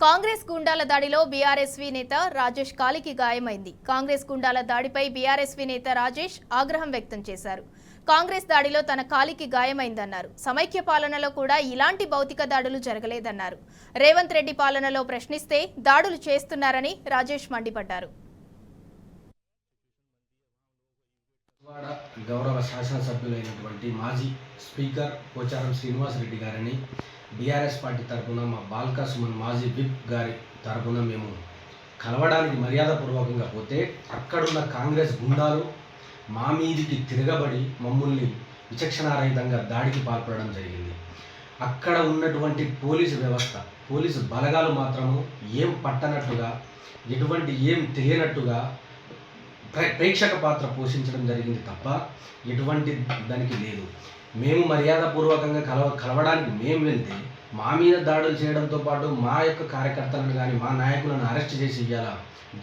కాంగ్రెస్ గుండాల దాడిలో బీఆర్ఎస్వీ నేత రాజేష్ కాలికి గాయమైంది. కాంగ్రెస్ గుండాల దాడిపై బీఆర్ఎస్వీ నేత రాజేష్ ఆగ్రహం వ్యక్తం చేశారు. కాంగ్రెస్ దాడిలో తన కాలికి గాయమైందన్నారు. సమైక్య పాలనలో కూడా ఇలాంటి భౌతిక దాడులు జరగలేదన్నారు. రేవంత్ రెడ్డి పాలనలో ప్రశ్నిస్తే దాడులు చేస్తున్నారని రాజేష్ మండిపడ్డారు. గౌరవ శాసనసభ్యులైనటువంటి మాజీ స్పీకర్ పోచారం శ్రీనివాస్ రెడ్డి గారిని బీఆర్ఎస్ పార్టీ తరఫున మా బాల్కా సుమన్ మాజీ విప్ గారి తరఫున మేము కలవడానికి మర్యాదపూర్వకంగా పోతే అక్కడున్న కాంగ్రెస్ గుండాలు మా మీదికి తిరగబడి మమ్మల్ని విచక్షణారహితంగా దాడికి పాల్పడడం జరిగింది. అక్కడ ఉన్నటువంటి పోలీసు వ్యవస్థ, పోలీసు బలగాలు మాత్రము ఏం పట్టనట్టుగా, ఎటువంటి ఏం తెలియనట్టుగా ప్రేక్షక పాత్ర పోషించడం జరిగింది తప్ప ఎటువంటి దానికి లేదు. మేము మర్యాదపూర్వకంగా కలవడానికి మేము వెళ్తే మా మీద దాడులు చేయడంతో పాటు మా యొక్క కార్యకర్తలను కానీ మా నాయకులను అరెస్ట్ చేసి ఇవ్వాల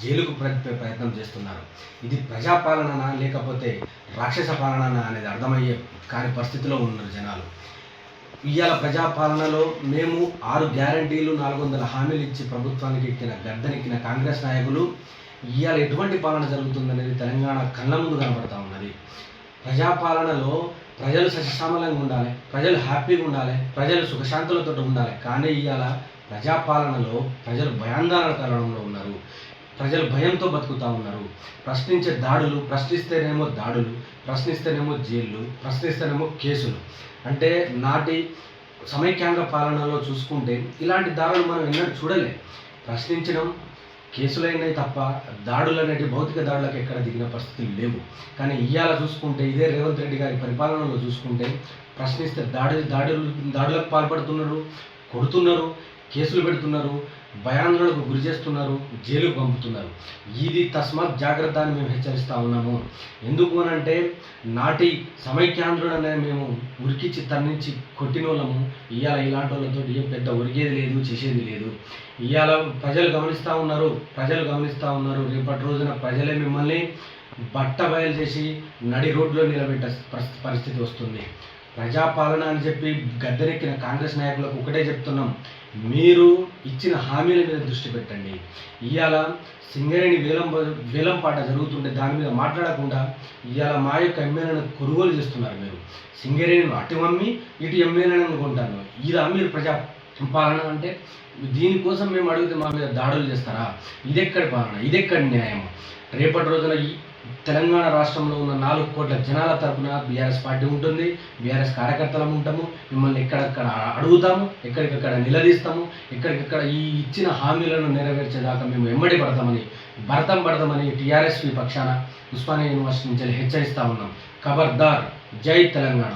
జైలుకు ప్రయత్నం చేస్తున్నారు. ఇది ప్రజాపాలన లేకపోతే రాక్షస పాలన అనేది అర్థమయ్యే కాని పరిస్థితిలో ఉన్నారు జనాలు. ఇవాళ ప్రజాపాలనలో మేము 6 గ్యారంటీలు 400 హామీలు ఇచ్చి ప్రభుత్వానికి గద్దెనెక్కిన కాంగ్రెస్ నాయకులు ఇవాళ ఎటువంటి పాలన జరుగుతుందనేది తెలంగాణ కళ్ళ ముందు కనబడతా ఉన్నది. ప్రజాపాలనలో ప్రజలు సస్యశ్యామలంగా ఉండాలి, ప్రజలు హ్యాపీగా ఉండాలి, ప్రజలు సుఖశాంతులతో ఉండాలి. కానీ ఇవాళ ప్రజాపాలనలో ప్రజలు భయాందోళన కారణంలో ఉన్నారు, ప్రజలు భయంతో బతుకుతూ ఉన్నారు. ప్రశ్నించే దాడులు, ప్రశ్నిస్తేనేమో దాడులు, ప్రశ్నిస్తేనేమో జైళ్ళు, ప్రశ్నిస్తేనేమో కేసులు. అంటే నాటి సమైక్యాంధ్ర పాలనలో చూసుకుంటే ఇలాంటి దాడులు మనం ఎన్నడూ చూడలే. ప్రశ్నించడం కేసులైనవి తప్ప దాడులు అనేవి భౌతిక దాడులకు ఎక్కడ దిగిన పరిస్థితులు లేవు. కానీ ఇవాళ చూసుకుంటే ఇదే రేవంత్ రెడ్డి గారి పరిపాలనలో చూసుకుంటే ప్రశ్నిస్తే దాడులకు పాల్పడుతున్నారు, కొడుతున్నారు, కేసులు పెడుతున్నారు, భయాందోళనకు గురి చేస్తున్నారు, జైలుకు పంపుతున్నారు. ఇది తస్మాత్ జాగ్రత్త అని మేము హెచ్చరిస్తూ ఉన్నాము. ఎందుకు అనంటే నాటి సమైక్యాంధ్రుడనే మేము ఉరికిచ్చి తన్నించి కొట్టిన వాళ్ళము ఇవాళ ఇలాంటి వాళ్ళతో ఏం పెద్ద ఉరికేది లేదు, చేసేది లేదు. ఇవాళ ప్రజలు గమనిస్తూ ఉన్నారు. రేపటి రోజున ప్రజలే మిమ్మల్ని బట్ట బయలు చేసి నడి రోడ్లో నిలబెట్టే పరిస్థితి వస్తుంది. ప్రజాపాలన అని చెప్పి గద్దెనెక్కిన కాంగ్రెస్ నాయకులకు ఒకటే చెప్తున్నాం, మీరు ఇచ్చిన హామీల మీద దృష్టి పెట్టండి. ఇవాళ సింగరేణి వేలంపాట జరుగుతుంటే దాని మీద మాట్లాడకుండా ఇవాళ మా యొక్క ఎమ్మెల్యేలను కొనుగోలు చేస్తున్నారు. మీరు సింగరేణిని అటు అమ్మి ఇటు ఎమ్మెల్యేలను కొంటారు. ఇదా మీరు ప్రజాపాలన అంటే? దీనికోసం మేము అడిగితే మా మీద దాడులు చేస్తారా? ఇదెక్కడి పాలన, ఇదెక్కడి న్యాయం? రేపటి రోజున తెలంగాణ రాష్ట్రంలో ఉన్న 4 కోట్ల జనాల తరఫున బీఆర్ఎస్ పార్టీ ఉంటుంది, బీఆర్ఎస్ కార్యకర్తలం ఉంటాము. మిమ్మల్ని ఎక్కడెక్కడ అడుగుతాము, ఎక్కడికక్కడ నిలదీస్తాము, ఎక్కడికక్కడ ఈ ఇచ్చిన హామీలను నెరవేర్చేదాకా మేము ఎమ్మడి పడతామని టీఆర్ఎస్వి పక్షాన ఉస్మానియా యూనివర్సిటీ నుంచి హెచ్చరిస్తూ ఉన్నాం. ఖబర్దార్, జై తెలంగాణ.